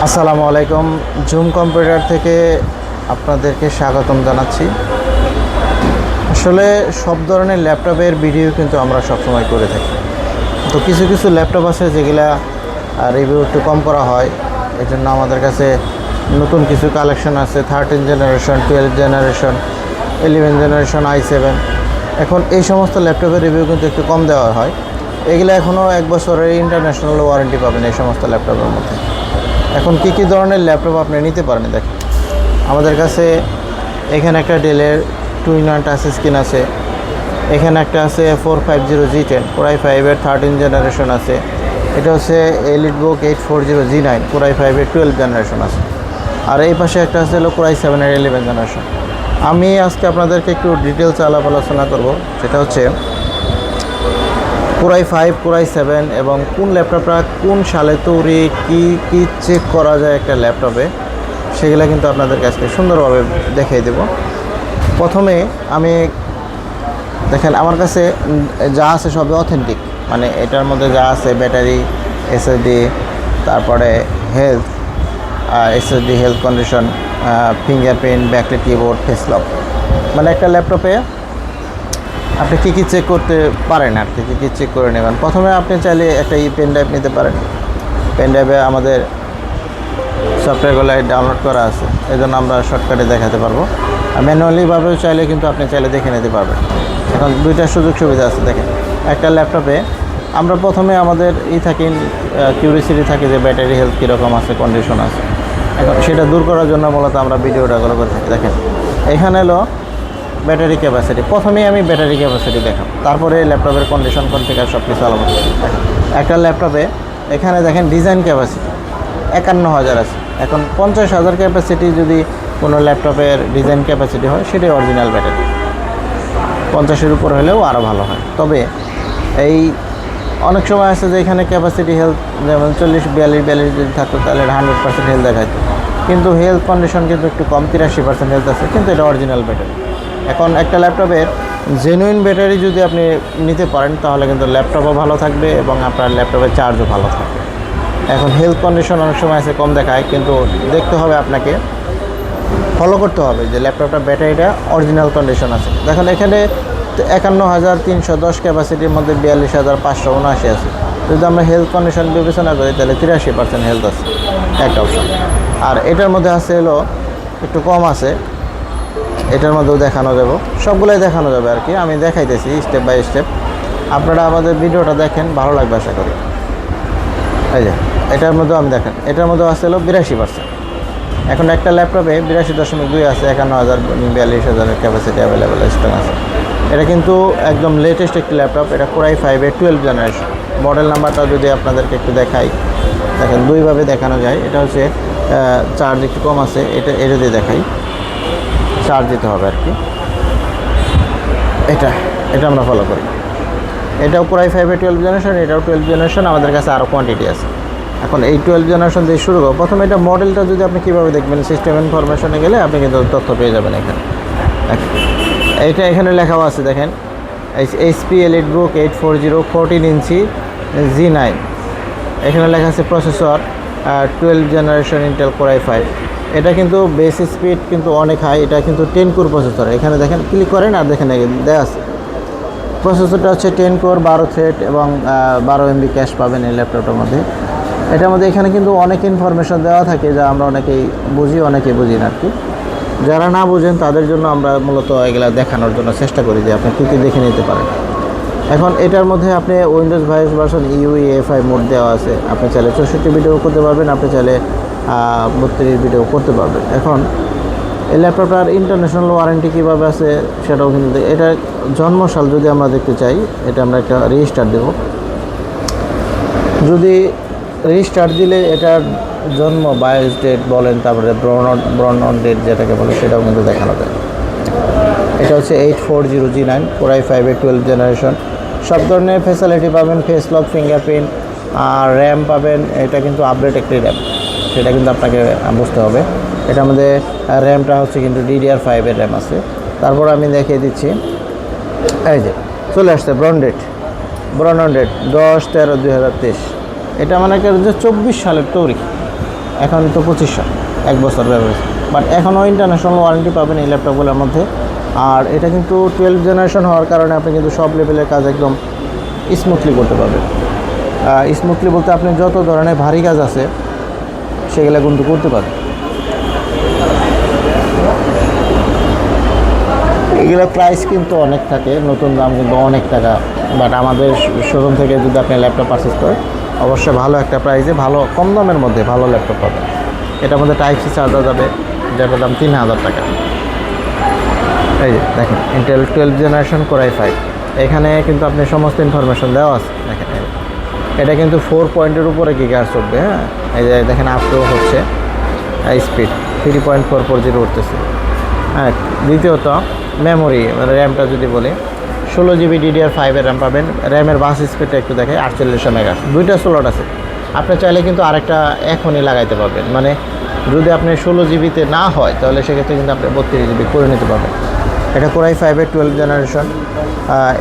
আসসালামু আলাইকুম। Zoom computer থেকে আপনাদেরকে স্বাগতম জানাচ্ছি। আসলে সব ধরনের ল্যাপটপের ভিডিও কিন্তু আমরা সবসময় করে থাকি। তো কিছু কিছু ল্যাপটপ আছে যেগুলা রিভিউ একটু কম করা হয়, এই জন্য আমাদের কাছে নতুন কিছু কালেকশন আছে। 13 জেনারেশন, 12 জেনারেশন, 11 জেনারেশন, i7। এখন এই সমস্ত ল্যাপটপের রিভিউ কিন্তু একটু কম দেওয়া হয়। এগুলো এখনও 1 বছরের ইন্টারন্যাশনাল ওয়ারেন্টি পাবেন এই সমস্ত ল্যাপটপের মধ্যে। এখন কী ধরনের ল্যাপটপ আপনি নিতে পারেন দেখেন, আমাদের কাছে এখানে একটা ডেলের 2-in-1 টাচ স্ক্রিন আছে। এখানে একটা আছে 450G10 Core i5-এর 13 জেনারেশন আছে। এটা হচ্ছে EliteBook 840G9 Core i5-এর 12 জেনারেশন আছে। আর এই পাশে একটা আছে হলো Core i7-এর 11 জেনারেশন। আমি আজকে আপনাদেরকে একটু ডিটেলস আলোচনা করব, সেটা হচ্ছে Core i5, Core i7 এবং কোন ল্যাপটপটা কোন সালে তৈরি, কী চেক করা যায় একটা ল্যাপটপে, সেগুলো কিন্তু আপনাদের কাছে সুন্দরভাবে দেখিয়ে দেব। প্রথমে আমি দেখেন, আমার কাছে যা আছে সবই অথেন্টিক, মানে এটার মধ্যে যা আছে ব্যাটারি, এসএসডি, তারপরে health, SSD health condition, fingerprint, backlight keyboard, face lock, মানে একটা ল্যাপটপে আপনি কী চেক করতে পারেন আর কী চেক করে নেবেন। প্রথমে আপনি চাইলে একটা পেন ড্রাইভ নিতে পারেন। পেন ড্রাইভে আমাদের সফটওয়্যারগুলো ডাউনলোড করা আছে, এই জন্য আমরা শর্টকাটে দেখাতে পারবো। আর ম্যানুয়ালিভাবেও চাইলে কিন্তু আপনি চাইলে দেখে নিতে পারবেন। এখন দুইটা সুযোগ সুবিধা আছে। দেখেন, একটা ল্যাপটপে আমরা প্রথমে আমাদের কিউরিওসিটি থাকে যে ব্যাটারি হেলথ কীরকম আছে, কন্ডিশন আছে। এখন সেটা দূর করার জন্য মূলত আমরা ভিডিওটা করে থাকি। দেখেন, এখানে হলো ব্যাটারি ক্যাপাসিটি। প্রথমেই আমি ব্যাটারি ক্যাপাসিটি দেখাব, তারপরে ল্যাপটপের কন্ডিশন কনফিগার সব কিছু আলাদা। একটা ল্যাপটপে এখানে দেখেন ডিজাইন ক্যাপাসিটি 51,000 আছে। এখন 50,000 ক্যাপাসিটি যদি কোনো ল্যাপটপের ডিজাইন ক্যাপাসিটি হয়, সেটাই অরিজিনাল ব্যাটারি। 50-এর উপর হলেও আরও ভালো হয়। তবে এই অনেক সময় আছে যে এখানে ক্যাপাসিটি হেলথ যেমন 40-42 যদি থাকতো তাহলে 100% হেলথ দেখায়, কিন্তু হেলথ কন্ডিশন কিন্তু একটু কম, 83% হেলথ আছে, কিন্তু এটা অরিজিনাল ব্যাটারি। এখন একটা ল্যাপটপের জেনুইন ব্যাটারি যদি আপনি নিতে পারেন, তাহলে কিন্তু ল্যাপটপও ভালো থাকবে এবং আপনার ল্যাপটপের চার্জও ভালো থাকবে। এখন হেলথ কন্ডিশন অনেক সময় আছে কম দেখায়, কিন্তু দেখতে হবে, আপনাকে ফলো করতে হবে যে ল্যাপটপটা ব্যাটারিটা অরিজিনাল কন্ডিশন আছে। দেখেন, এখানে 51,310 ক্যাপাসিটির মধ্যে 42,579 আছে। যদি আমরা হেলথ কন্ডিশন বিবেচনা করি তাহলে 83% হেলথ আছে, একটা অপশন। আর এটার মধ্যে আছে হলো একটু কম আছে, এটার মধ্যেও দেখানো যাবে, সবগুলোই দেখানো যাবে আর কি। আমি দেখাইতেছি স্টেপ বাই স্টেপ, আপনারা আমাদের ভিডিওটা দেখেন, ভালো লাগবে আশা করি। এই যে এটার মধ্যেও আমি দেখেন, এটার মধ্যেও আছে হলো 82%। এখন একটা ল্যাপটপে 82.2 আছে, 51,000-42,000 ক্যাপাসিটি অ্যাভেলেবেল স্টক আছে। এটা কিন্তু একদম লেটেস্ট একটি ল্যাপটপ। এটা Core i5-এর 12 জেনারেশন। মডেল নাম্বারটা যদি আপনাদেরকে একটু দেখাই, দেখেন দুইভাবে দেখানো যায়। এটা হচ্ছে চার্জ একটু কম আছে, এটা দিয়ে দেখাই, চার্জ দিতে হবে আর কি। এটা আমরা ফলো করি। এটাও Core i5-এর 12 জেনারেশন, এটাও 12 জেনারেশন। আমাদের কাছে আরও কোয়ান্টিটি আছে। এখন এই 12 জেনারেশন দিয়ে শুরু করব। প্রথমে এটা মডেলটা যদি আপনি কীভাবে দেখবেন, সিস্টেম ইনফরমেশনে গেলে আপনি কিন্তু তথ্য পেয়ে যাবেন। এখানে লেখাও আছে, দেখেন HP EliteBook 840 14 ইঞ্চি G9। এখানে লেখা আছে processor 12 generation Intel Core i5। এটা কিন্তু বেস স্পিড কিন্তু অনেক হাই, এটা কিন্তু 10 কোর প্রসেসর। এখানে দেখেন, ক্লিক করেন আর দেখেন দেওয়া আছে প্রসেসরটা হচ্ছে 10 কোর, 12 থ্রেড এবং 12 MB ক্যাশ পাবেন এই ল্যাপটপটার মধ্যে। এটার মধ্যে এখানে কিন্তু অনেক ইনফরমেশন দেওয়া থাকে, যা আমরা অনেকেই বুঝি, অনেকেই বুঝি না আর কি। যারা না বুঝেন তাদের জন্য আমরা মূলত এগুলা দেখানোর জন্য চেষ্টা করি যে আপনি কী দেখে নিতে পারেন। এখন এটার মধ্যে আপনি উইন্ডোজ ভার্সন UEFI মোড দেওয়া আছে। আপনি চাইলে 64 ভিডিও করতে পারবেন, আপনি চাইলে 32 ভিডিও করতে পারবেন। এখন এই ল্যাপটপটার ইন্টারন্যাশনাল ওয়ারেন্টি কীভাবে আছে সেটাও কিন্তু, এটার জন্মসাল যদি আমরা দেখতে চাই, এটা আমরা একটা রেজিস্টার দেব। যদি রেজিস্টার দিলে এটার জন্ম বায়োস ডেট বলেন, তারপরে ব্রনন ডেট যেটাকে বলে, সেটাও কিন্তু দেখানো যায়। এটা হচ্ছে 840G9 Core i5-এর 12 জেনারেশন। সব ধরনের ফ্যাসিলিটি পাবেন, ফেস লক, ফিঙ্গারপ্রিন্ট, আর র্যাম পাবেন। এটা কিন্তু আপডেট একটি র্যাম, সেটা কিন্তু আপনাকে বুঝতে হবে। এটা আমাদের র্যামটা হচ্ছে কিন্তু DDR5-এর র্যাম আছে। তারপর আমি দেখিয়ে দিচ্ছি, এই যে চলে আসছে ব্রনন ডেট 10/13/2023। এটা মানে যে 24 সালের তৈরি। এখন তো 2500, 1 বছর ব্যবহার। বাট এখনও ইন্টারন্যাশনাল ওয়ারেন্টি পাবেন এই ল্যাপটপগুলোর মধ্যে। আর এটা কিন্তু 12 জেনারেশন হওয়ার কারণে আপনি কিন্তু সব লেভেলের কাজ একদম স্মুথলি করতে পারবেন। স্মুথলি বলতে আপনি যত ধরনের ভারী কাজ আছে সেগুলো কিন্তু করতে পারবেন। এগুলো প্রাইস কিন্তু অনেক থাকে, নতুন দাম কিন্তু অনেক টাকা। বাট আমাদের শোরুম থেকে যদি আপনি ল্যাপটপ পারচেস করেন অবশ্যই ভালো একটা প্রাইসে ভালো কম দামের মধ্যে ভালো ল্যাপটপ পাবেন। এটার মধ্যে টাইপ সি চার্জার যাবে, যেটার দাম 3000 টাকা। এই যে দেখেন ইন্টেল 12 জেনারেশন Core i5, এখানে কিন্তু আপনি সমস্ত ইনফরমেশন দেওয়া আছে। দেখেন এটা কিন্তু 4 পয়েন্টের উপরে গিগাহার্টজ চলবে। হ্যাঁ, এই যে দেখেন আপটো হচ্ছে স্পিড 3.440 উঠতেছে। হ্যাঁ, দ্বিতীয়ত মেমোরি র্যামটা যদি বলি 16 GB DDR5 এর র্যাম পাবেন। র্যামের বাস স্পিডটা একটু দেখে 4800 মেগাহার্টজ, 2টা স্লট আছে। আপনি চাইলে কিন্তু আরেকটা এখনই লাগাইতে পারবেন, মানে যদি আপনি 16 জিবিতে না হয় তাহলে সেক্ষেত্রে কিন্তু আপনি 32 জিবি করে নিতে পারবেন। এটা Core i5 এর 12 জেনারেশন,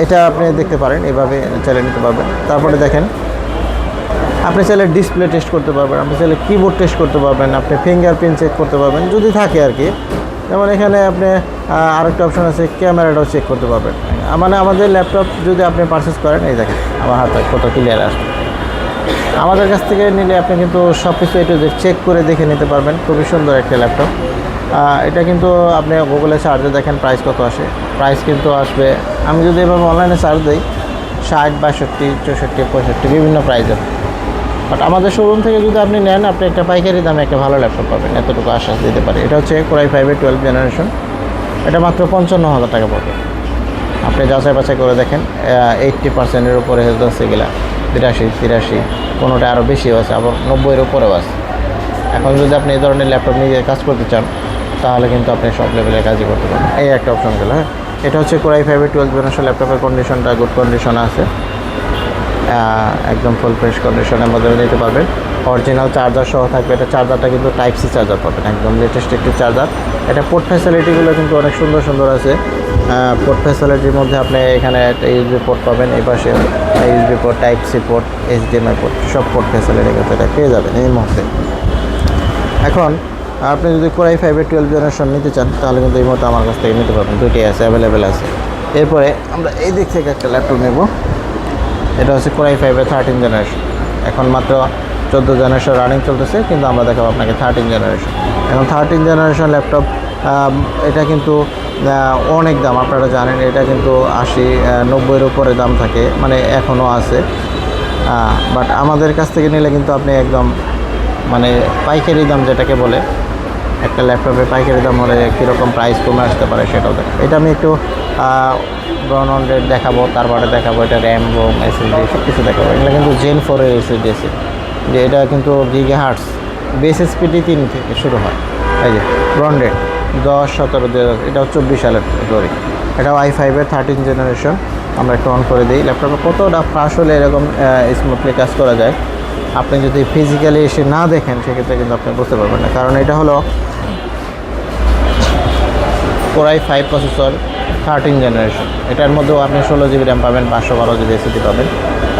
এটা আপনি দেখতে পারেন, এভাবে চালিয়ে নিতে পারবেন। তারপরে দেখেন আপনি চাইলে ডিসপ্লে টেস্ট করতে পারবেন, আপনি চাইলে কিবোর্ড টেস্ট করতে পারবেন, আপনি ফিঙ্গারপ্রিন্ট চেক করতে পারবেন যদি থাকে আর কি। যেমন এখানে আপনি আরেকটা অপশন আছে ক্যামেরাটাও চেক করতে পারবেন। মানে আমাদের ল্যাপটপ যদি আপনি পারচেস করেন, এই দেখেন আমার হাতে কত ক্লিয়ার আসবে। আমাদের কাছ থেকে নিলে আপনি কিন্তু সব কিছু একটু চেক করে দেখে নিতে পারবেন। খুবই সুন্দর একটা ল্যাপটপ। এটা কিন্তু আপনি গুগলে সার্চে দেখেন প্রাইস কত আসে। প্রাইস কিন্তু আসবে, আমি যদি এভাবে অনলাইনে সার্চ দিই 60, 62, 64, 65 বিভিন্ন প্রাইসের। বাট আমাদের শোরুম থেকে যদি আপনি নেন আপনি একটা পাইকারি দামে একটা ভালো ল্যাপটপ পাবেন, এতটুকু আশ্বাস দিতে পারি। এটা হচ্ছে Core i5 এর 12 জেনারেশন, এটা মাত্র 55,000 টাকা পড়বে। আপনি যাচাই বাছাই করে দেখেন 80%-এর উপরে হচ্ছে এগুলা 82, 83, কোনোটা আরও বেশিও আছে, আবার 90-এর উপরেও আছে। এখন যদি আপনি এই ধরনের ল্যাপটপ নিয়ে কাজ করতে চান তাহলে কিন্তু আপনি সব লেভেলের কাজই করতে পারবেন। এই একটা অপশন গেল। হ্যাঁ, এটা হচ্ছে Core i5 এর 12 জেনারেশন ল্যাপটপের কন্ডিশনটা গুড কন্ডিশন আছে, একদম ফুল ফ্রেশ কন্ডিশনের মধ্যে নিতে পারবেন। অরিজিনাল চার্জার সহ থাকবে। এটা চার্জারটা কিন্তু টাইপ সি চার্জার পাবেন, একদম লেটেস্ট একটি চার্জার। এটা পোর্ট ফ্যাসিলিটিগুলো কিন্তু অনেক সুন্দর সুন্দর আছে। পোর্ট ফ্যাসিলিটির মধ্যে আপনি এখানে একটা ইউএসবি পোর্ট পাবেন, এই পাশে USB port, type C port, HDMI port, সব পোর্ট ফ্যাসিলিটি কিন্তু এটা পেয়ে যাবেন এই মুহূর্তে। এখন আপনি যদি Core i5 এর 12 জেনারেশন নিতে চান তাহলে কিন্তু এই মুহূর্তে আমার কাছ থেকে নিতে পারবেন, দুটোই আছে, অ্যাভেলেবেল আছে। এরপরে আমরা এই দিক থেকে একটা ল্যাপটপ নেব। এটা হচ্ছে Core i5 এর 13 জেনারেশন, এখন মাত্র 14 জেনারেশন রানিং চলতেছে, কিন্তু আমরা দেখাবো আপনাকে 13 জেনারেশন। এখন 13 জেনারেশন ল্যাপটপ, এটা কিন্তু অনেক দাম, আপনারা জানেন। এটা কিন্তু 80-90-এর উপরে দাম থাকে, মানে এখনও আছে। বাট আমাদের কাছ থেকে নিলে কিন্তু আপনি একদম মানে পাইকারি দাম যেটাকে বলে, একটা ল্যাপটপের পাইকারি দাম হলে কীরকম প্রাইস কমে আসতে পারে সেটাও দেখাবো। এটা আমি একটু ব্রাউন রেট দেখাবো, তারপরে দেখাবো এটা র্যাম, রোম, এসএসডি সব কিছু দেখাবো। এগুলো কিন্তু Gen 4 এর এসএসডি আছে, যে এটা কিন্তু গিগাহার্টজ, বেস স্পিডই 3 থেকে শুরু হয়। এই যে ব্রাউন রেট 10, 17, 2000, এটাও 24 সালের তৈরি। এটাও i5 এর 13 জেনারেশন। আমরা একটু অন করে দিই। ল্যাপটপে কতটা ফাস্ট হলে এরকম স্মুথলি কাজ করা যায়, আপনি যদি ফিজিক্যালি এসে না দেখেন সেক্ষেত্রে কিন্তু আপনি বুঝতে পারবেন না। কারণ এটা হলো Core i5 প্রসেসর 13 জেনারেশন। এটার মধ্যেও আপনি 16 জিবি র্যাম পাবেন, 512 জিবি এসএসডি পাবেন।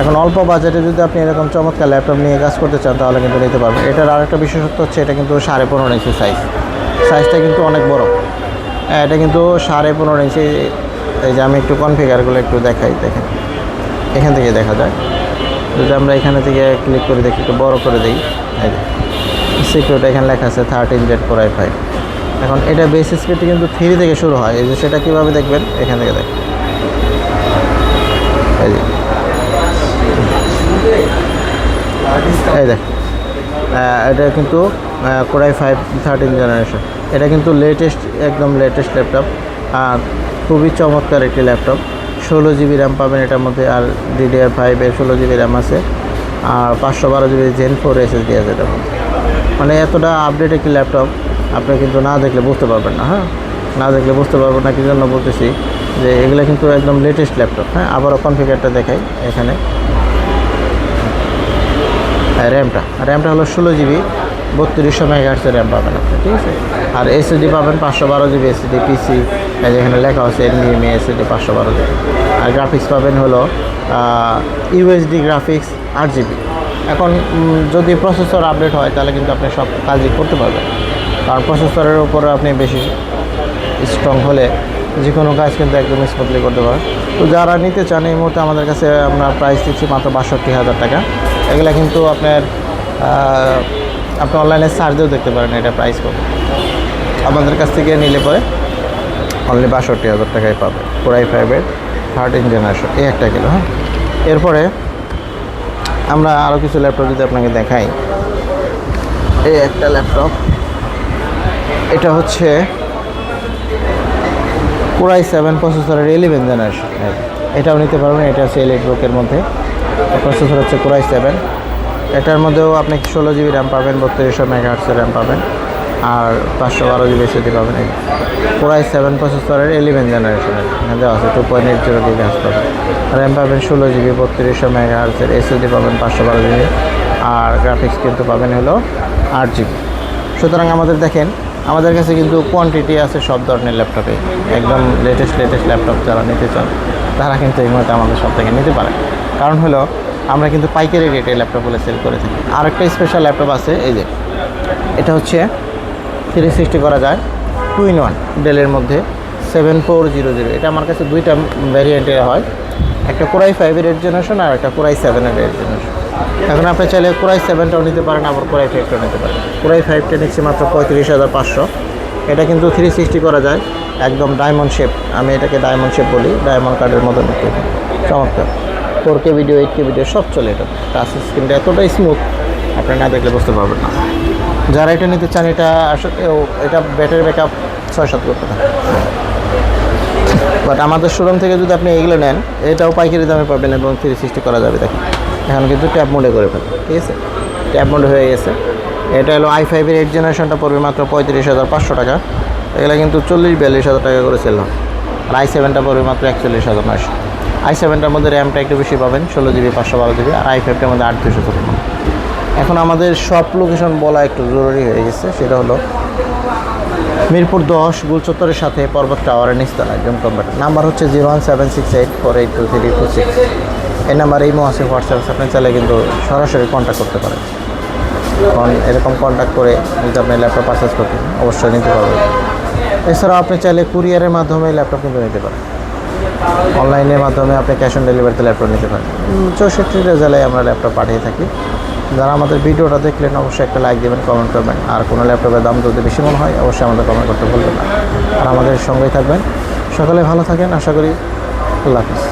এখন অল্প বাজেটে যদি আপনি এরকম চমৎকার ল্যাপটপ নিয়ে কাজ করতে চান তাহলে কিন্তু নিতে পারবেন। এটার আরেকটা বিশেষত্ব হচ্ছে এটা কিন্তু 15.5 ইঞ্চি সাইজটা কিন্তু অনেক বড়। এটা কিন্তু 15.5 ইঞ্চি। এই যে আমি একটু কনফিগারগুলো একটু দেখাই, দেখেন এখান থেকে দেখা যায়। যদি আমরা এখানে থেকে ক্লিক করে দেখি, একটু বড় করে দিই, এই যে সিকিউরিটি এখানে লেখা আছে 13Z Core i5। এখন এটা বেস স্পিডটি কিন্তু 3 থেকে শুরু হয়। এই যে সেটা কীভাবে দেখবেন, এখান থেকে দেখেন, এই যে এই দেখ, এটা কিন্তু Core i5 13 জেনারেশন। এটা কিন্তু লেটেস্ট, একদম লেটেস্ট ল্যাপটপ, আর খুবই চমৎকার একটি ল্যাপটপ। 16 জিবি র্যাম পাবেন এটার মধ্যে, আর DDR5 এর 16 জিবি র্যাম আছে, আর 512 জিবি Gen 4 এসএসডি আছে এটার মধ্যে। মানে এতটা আপডেট একটি ল্যাপটপ আপনি কিন্তু না দেখলে বুঝতে পারবেন না। হ্যাঁ, না দেখলে বুঝতে পারবেন না, কী জন্য বলতেছি যে এগুলো কিন্তু একদম লেটেস্ট ল্যাপটপ। হ্যাঁ, আবারও কনফিগারটা দেখাই। এখানে র্যামটা হলো 16 জিবি, 3200 মেগাহার্টজের র্যাম পাবেন আপনি, ঠিক আছে। আর এসএসডি পাবেন 512 জিবি এসএসডি পিসি, যেখানে লেখা আছে NVMe এসএসডি 512 জিবি। আর গ্রাফিক্স পাবেন হলো ইউএসডি গ্রাফিক্স 8 জিবি। এখন যদি প্রসেসর আপডেট হয় তাহলে কিন্তু আপনি সব কাজই করতে পারবেন, কারণ প্রসেসরের উপরে আপনি বেশি স্ট্রং হলে যে কোনো কাজ কিন্তু একদম স্মুথলি করতে পারেন। তো যারা নিতে চান এই মুহূর্তে আমাদের কাছে আমরা প্রাইস দিচ্ছি মাত্র ৬২,০০০ টাকা। এগুলা কিন্তু আপনি অনলাইনে সার্চেও দেখতে পারেন এটা প্রাইস কত। আমাদের কাছ থেকে নিলে পরে অনলি ৬২,০০০ টাকায় পাবে। Core i5-এর 13 জেনারেশন, এই একটা গেল। হ্যাঁ, এরপরে আমরা আরও কিছু ল্যাপটপ যদি আপনাকে দেখাই। এই একটা ল্যাপটপ, এটা হচ্ছে Core i7 প্রসেসরের 11 জেনারেশন। এটাও নিতে পারবেন। এটা হচ্ছে এলিটবুকের মধ্যে, প্রসেসর হচ্ছে Core i7। এটার মধ্যেও আপনি 16 জিবি র্যাম পাবেন, 3200 মেগাহার্টজের র্যাম পাবেন, আর 512 জিবি এসএসডি পাবেন। Core i7 প্রসেসরের 11 জেনারেশনের এখানে দেওয়া আছে 2.80 গিগাহার্টজ পাবেন, র্যাম পাবেন 16 জিবি, 3200 মেগাহার্টজের এসএসডি পাবেন 512 জিবি, আর গ্রাফিক্স কিন্তু পাবেন হলো 8 জিবি। সুতরাং আমাদের কাছে কিন্তু কোয়ান্টিটি আছে সব ধরনের ল্যাপটপে। একদম লেটেস্ট ল্যাপটপ যারা নিতে চান তারা কিন্তু এই মুহূর্তে আমাদের সব থেকে নিতে পারে। কারণ হলো আমরা কিন্তু পাইকারি রেটে ল্যাপটপগুলো সেল করে থাকি। আরেকটা স্পেশাল ল্যাপটপ আছে, এই যে এটা হচ্ছে 360 করা যায় 2-in-1 ডেলের মধ্যে 7400। এটা আমার কাছে দুইটা ভ্যারিয়েন্টের হয়, একটা Core i5-এর 8 জেনারেশন আর একটা Core i7-এর 8 জেনারেশন। এখন আপনি চাইলে Core i7টাও নিতে পারেন, আবার Core i5টাও নিতে পারেন। Core i5টা নিচ্ছি মাত্র 35,500। এটা কিন্তু 360 করা যায়, একদম ডায়মন্ড শেপ। আমি এটাকে ডায়মন্ড শেপ বলি, ডায়মন্ড কার্ডের মতো দেখতে চমৎকার। 4K ভিডিও, 8K ভিডিও সব চলে। এটা টাচ স্ক্রিনটা এতটাই স্মুথ, আপনি না দেখলে বুঝতে পারবেন না। যারা এটা নিতে চান, এটা ব্যাটারি ব্যাকআপ 6-7 করতে থাকে। বাট আমাদের শোরুম থেকে যদি আপনি এগুলো নেন, এটাও পাইকারি দামে পাবেন এবং 360 করা যাবে। দেখেন এখন কিন্তু ট্যাব মোডে করে ফেলেন, ঠিক আছে, ট্যাব মোডে হয়ে গেছে। এটা হলো i5-এর 8 জেনারেশনটা পড়বে মাত্র 35,500 টাকা। এগুলো কিন্তু 40-42,000 টাকা করে সেল হয়। আর i7টা পড়বে মাত্র 41,900। i7টার মধ্যে র্যামটা একটু বেশি পাবেন, 16 জিবি, 512 জিবি, আর i5টার মধ্যে 8,256। এখন আমাদের সব লোকেশন বলা একটু জরুরি হয়ে গেছে, সেটা হলো মিরপুর 10 গুলচত্বরের সাথে পর্বত টাওয়ারের নিচতলায় জুম কম্পিউটার। নাম্বার হচ্ছে 01768482326। এই নাম্বার ইমো আছে, হোয়াটসঅ্যাপ আছে, আপনি চাইলে কিন্তু সরাসরি কন্ট্যাক্ট করতে পারেন। কারণ এরকম কন্ট্যাক্ট করে যদি আপনি ল্যাপটপ পারচেস করতে অবশ্যই নিতে পারবেন। এছাড়াও আপনি চাইলে কুরিয়ারের মাধ্যমে ল্যাপটপ কিন্তু নিতে পারেন। অনলাইনের মাধ্যমে আপনি ক্যাশ অন ডেলিভারিতে ল্যাপটপ নিতে পারেন। 64টা জেলায় আমরা ল্যাপটপ পাঠিয়ে থাকি। যারা আমাদের ভিডিওটা দেখলেন অবশ্যই একটা লাইক দেবেন, কমেন্ট করবেন, আর কোনো ল্যাপটপের দাম যদি বেশি মনে হয় অবশ্যই আমাদের কমেন্ট করতে ভুলবেন না। আর আমাদের সঙ্গেই থাকবেন। সকলে ভালো থাকেন, আশা করি। আল্লাহ হাফিজ।